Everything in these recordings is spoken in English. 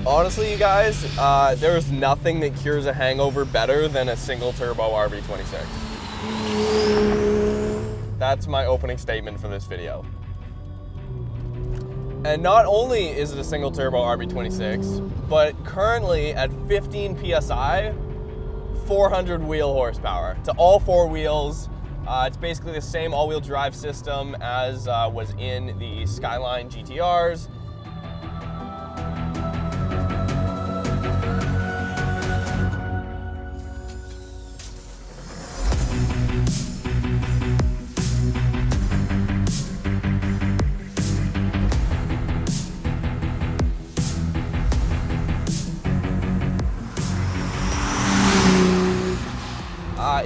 Honestly, you guys, there's nothing that cures a hangover better than a single turbo RB26. That's my opening statement for this video. And not only is it a single turbo RB26, but currently at 15 PSI, 400 wheel horsepower to all four wheels. It's basically the same all-wheel drive system as was in the Skyline GTRs.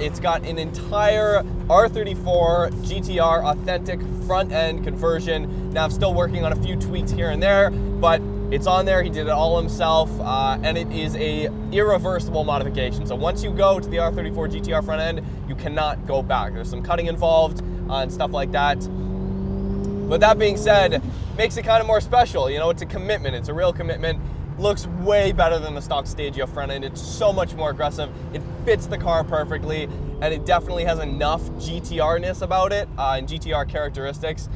It's got an entire R34 GTR authentic front end conversion. Now I'm still working on a few tweaks here and there, but it's on there. He did it all himself, and it is a irreversible modification. So once you go to the R34 GTR front end, you cannot go back. There's some cutting involved and stuff like that. But that being said, makes it kind of more special. You know, it's a commitment. It's a real commitment. Looks way better than the stock Stagea front end. It's so much more aggressive. It fits the car perfectly, and it definitely has enough GTR-ness about it and GTR characteristics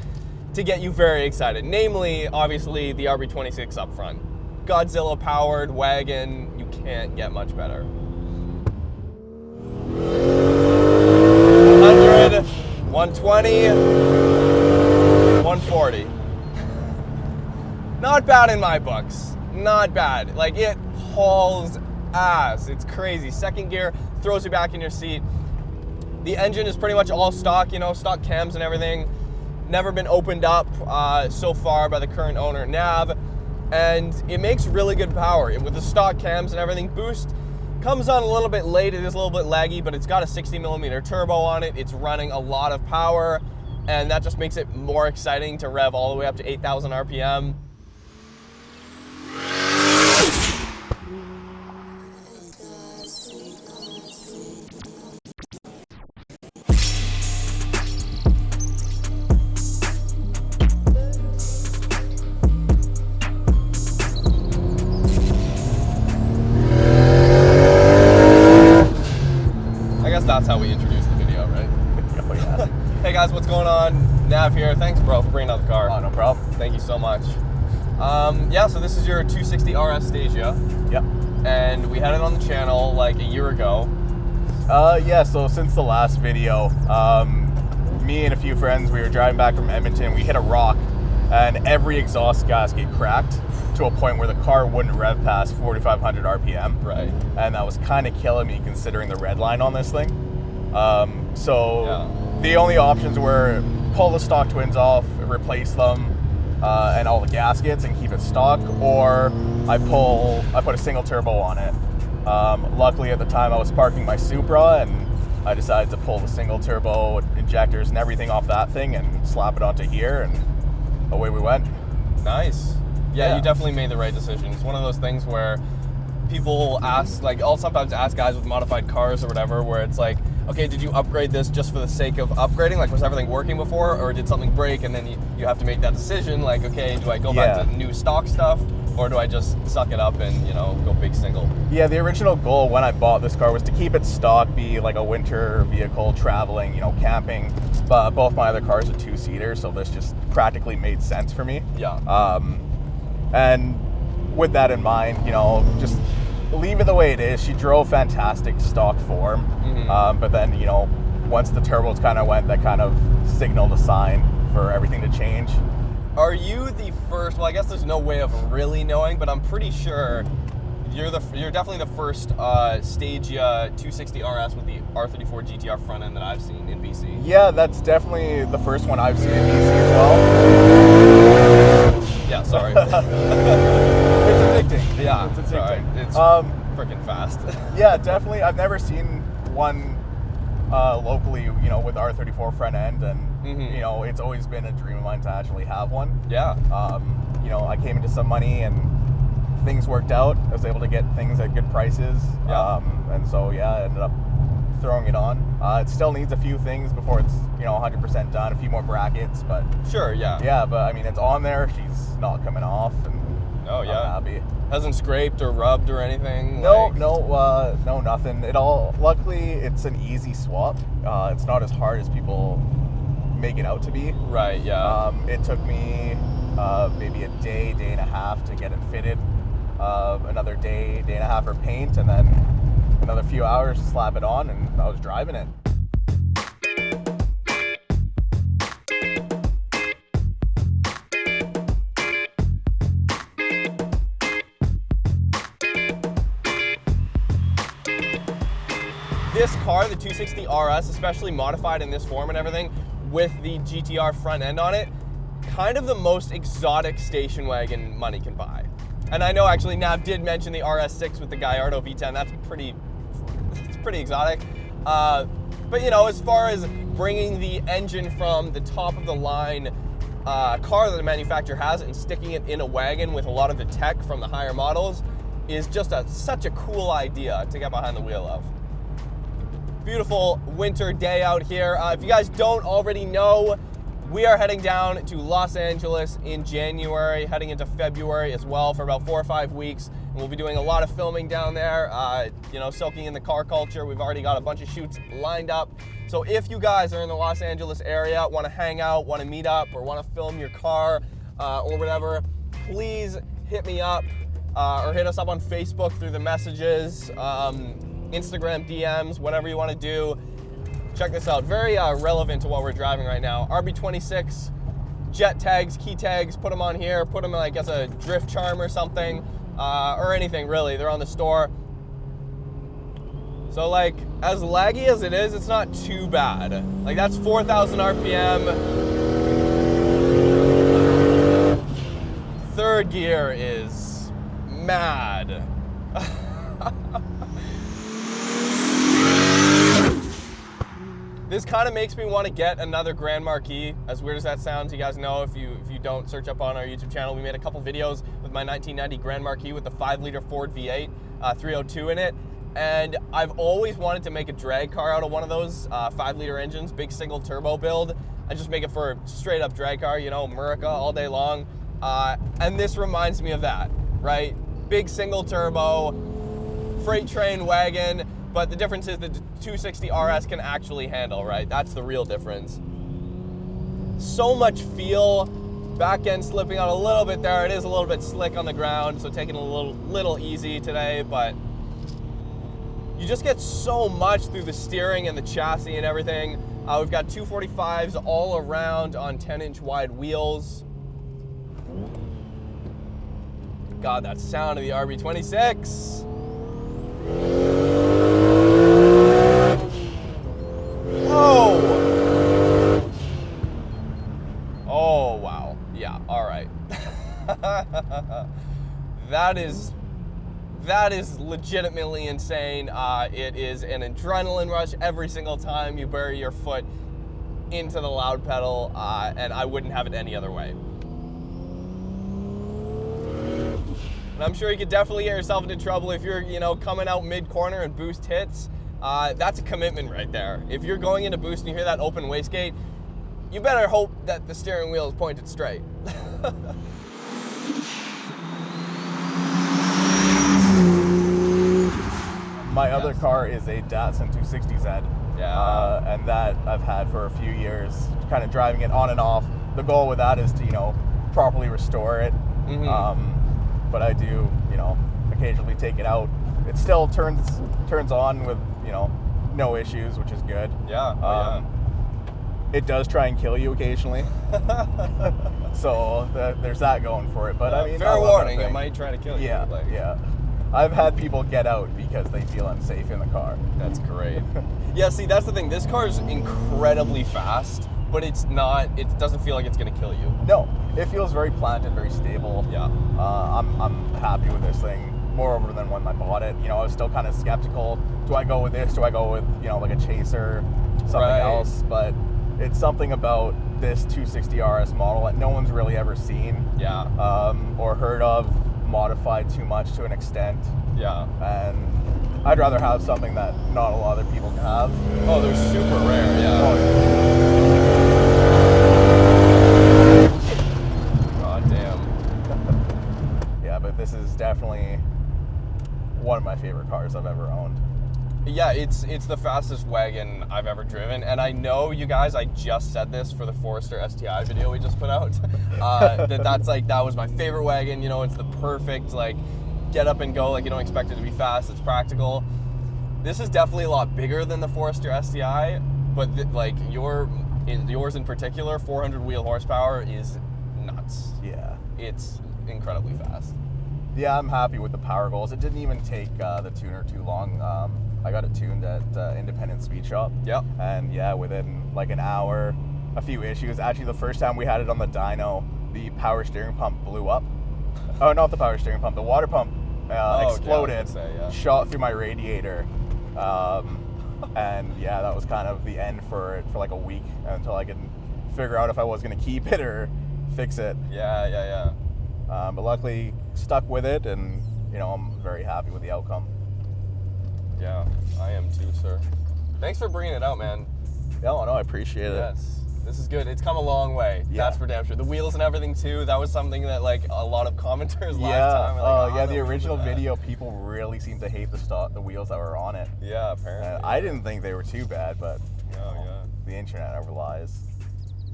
to get you very excited. Namely, obviously, the RB26 up front. Godzilla-powered wagon, you can't get much better. 100, 120, 140. Not bad in my books. Not bad. Like, it hauls ass. It's crazy. Second gear throws you back in your seat. The engine is pretty much all stock, you know, stock cams and everything. Never been opened up so far by the current owner, Nav. And it makes really good power. With the stock cams and everything, boost comes on a little bit late. It is a little bit laggy, but it's got a 60mm turbo on it. It's running a lot of power, and that just makes it more exciting to rev all the way up to 8,000 RPM. That's how we introduce the video, right? Oh, yeah. Hey guys, what's going on? Nav here. Thanks, bro, for bringing out the car. Oh, no problem. Thank you so much. Yeah, so this is your 260RS Stagea. Yep. And we had it on the channel like a year ago. Yeah, so since the last video, me and a few friends, we were driving back from Edmonton. We hit a rock, and every exhaust gasket cracked to a point where the car wouldn't rev past 4,500 RPM. Right. And that was kind of killing me considering the red line on this thing. The only options were pull the stock twins off, replace them, and all the gaskets and keep it stock, or I put a single turbo on it. Luckily at the time I was parking my Supra, and I decided to pull the single turbo injectors and everything off that thing and slap it onto here, and away we went. Nice. Yeah, you definitely made the right decision. It's one of those things where people ask, like, I'll sometimes ask guys with modified cars or whatever, where it's like, okay, did you upgrade this just for the sake of upgrading? Like, was everything working before, or did something break? And then you have to make that decision, like, okay, do I go back to new stock stuff, or do I just suck it up and, you know, go big single? Yeah, the original goal when I bought this car was to keep it stock, be like a winter vehicle, traveling, you know, camping. But both my other cars are two-seater, so this just practically made sense for me. Yeah. And with that in mind, you know, just leave it the way it is. She drove fantastic stock form, but then, you know, once the turbos kind of went, that kind of signaled a sign for everything to change. Are you the first, well, I guess there's no way of really knowing, but I'm pretty sure You're definitely the first Stagea 260RS with the R34 GTR front end that I've seen in BC. Yeah, that's definitely the first one I've seen in BC as well. Yeah, sorry. It's addicting. Yeah, it's addicting. It's freaking fast. Yeah, definitely. I've never seen one locally, with R34 front end, and it's always been a dream of mine to actually have one. Yeah. I came into some money and things worked out. I was able to get things at good prices. Yeah. And so I ended up throwing it on. It still needs a few things before it's 100% done. A few more brackets, but sure. Yeah. Yeah, but I mean, it's on there. She's not coming off, and I'm happy. Hasn't scraped or rubbed or anything? No, nothing. Luckily, it's an easy swap. It's not as hard as people make it out to be. Right, yeah. It took me maybe a day and a half to get it fitted. Another day and a half for paint, and then another few hours to slap it on, and I was driving it. This car, the 260RS, especially modified in this form and everything, with the GTR front end on it, kind of the most exotic station wagon money can buy. And I know actually Nav did mention the RS6 with the Gallardo V10. That's pretty exotic. But as far as bringing the engine from the top of the line car that the manufacturer has and sticking it in a wagon with a lot of the tech from the higher models is just such a cool idea to get behind the wheel of. Beautiful winter day out here. If you guys don't already know, we are heading down to Los Angeles in January, heading into February as well for about 4 or 5 weeks. And we'll be doing a lot of filming down there, soaking in the car culture. We've already got a bunch of shoots lined up. So if you guys are in the Los Angeles area, want to hang out, want to meet up, or want to film your car or whatever, please hit me up or hit us up on Facebook through the messages, Instagram DMs, whatever you want to do. Check this out. Very relevant to what we're driving right now. RB26 jet tags, key tags, put them on here, put them like as a drift charm or something, or anything really. They're on the store. So like, as laggy as it is, it's not too bad. Like that's 4,000 RPM. Third gear is mad. This kind of makes me want to get another Grand Marquis. As weird as that sounds, you guys know, if you don't search up on our YouTube channel, we made a couple videos with my 1990 Grand Marquis with the 5-liter Ford V8 302 in it. And I've always wanted to make a drag car out of one of those 5-liter engines, big single turbo build, and just make it for a straight up drag car, America all day long. And this reminds me of that, right? Big single turbo, freight train wagon. But the difference is the 260RS can actually handle, right? That's the real difference. So much feel. Back end slipping out a little bit there. It is a little bit slick on the ground, so taking it a little easy today, but you just get so much through the steering and the chassis and everything. We've got 245s all around on 10-inch wide wheels. God, that sound of the RB26. Oh, wow. Yeah, all right. That is legitimately insane. It is an adrenaline rush every single time you bury your foot into the loud pedal, and I wouldn't have it any other way. And I'm sure you could definitely get yourself into trouble if you're, coming out mid-corner and boost hits. That's a commitment right there. If you're going into boost and you hear that open wastegate, you better hope that the steering wheel is pointed straight. My other car is a Datsun 260Z. Yeah. And that I've had for a few years, kind of driving it on and off. The goal with that is to, properly restore it. Mm-hmm. But I do, occasionally take it out. It still turns on with, no issues, which is good. Yeah. It does try and kill you occasionally. So there's that going for it. But I mean, fair warning, it might try to kill you. Yeah. I've had people get out because they feel unsafe in the car. That's great. Yeah, see, that's the thing. This car is incredibly fast, but it's not. It doesn't feel like it's gonna kill you. No, it feels very planted, very stable. Yeah. I'm happy with this thing. Moreover than when I bought it, I was still kind of skeptical. Do I go with this? Do I go with like a Chaser, something else? But it's something about this 260RS model that no one's really ever seen. Yeah. Or heard of, modified too much to an extent. Yeah. And I'd rather have something that not a lot of people can have. Oh, they're super rare. Yeah. God damn. Yeah, but this is definitely one of my favorite cars I've ever owned. Yeah, it's the fastest wagon I've ever driven, and I know you guys. I just said this for the Forester STI video we just put out. That was my favorite wagon. It's the perfect get up and go. Like, you don't expect it to be fast. It's practical. This is definitely a lot bigger than the Forester STI, but yours in particular, 400 wheel horsepower is nuts. Yeah, it's incredibly fast. Yeah, I'm happy with the power goals. It didn't even take the tuner too long. I got it tuned at Independent Speed Shop. Yep. And yeah, within like an hour, a few issues. Actually, the first time we had it on the dyno, the power steering pump blew up. Oh, not the power steering pump. The water pump exploded, shot through my radiator. And yeah, that was kind of the end for it for like a week until I could figure out if I was going to keep it or fix it. Yeah. But luckily, stuck with it, and I'm very happy with the outcome. Yeah, I am too, sir. Thanks for bringing it out, man. No, I appreciate it. Yes, this is good. It's come a long way. Yeah. That's for damn sure. The wheels and everything too. That was something that a lot of commenters last time. The original video, people really seemed to hate the wheels that were on it. Yeah, apparently. I didn't think they were too bad, but yeah. The internet never lies.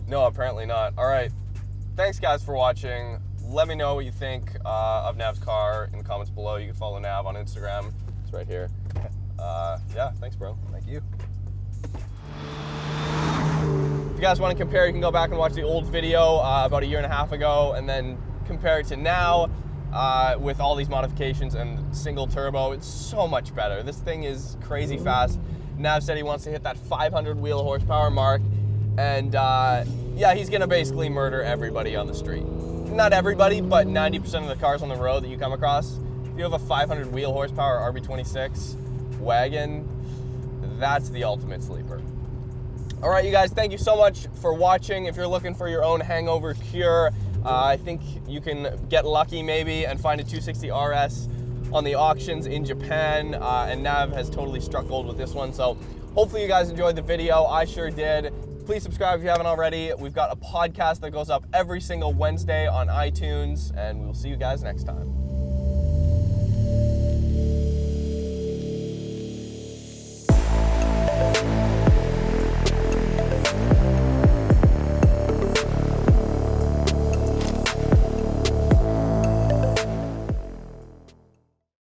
No, apparently not. All right, thanks guys for watching. Let me know what you think of Nav's car in the comments below. You can follow Nav on Instagram. It's right here. Yeah, thanks, bro. Thank you. If you guys want to compare, you can go back and watch the old video about a year and a half ago, and then compare it to now with all these modifications and single turbo. It's so much better. This thing is crazy fast. Nav said he wants to hit that 500 wheel horsepower mark, and yeah, he's gonna basically murder everybody on the street. Not everybody, but 90% of the cars on the road that you come across. If you have a 500 wheel horsepower RB26 wagon, that's the ultimate sleeper. All right, you guys, thank you so much for watching. If you're looking for your own hangover cure, I think you can get lucky maybe and find a 260RS on the auctions in Japan, and Nav has totally struck gold with this one. So hopefully you guys enjoyed the video. I sure did. Please subscribe if you haven't already. We've got a podcast that goes up every single Wednesday on iTunes, and we'll see you guys next time.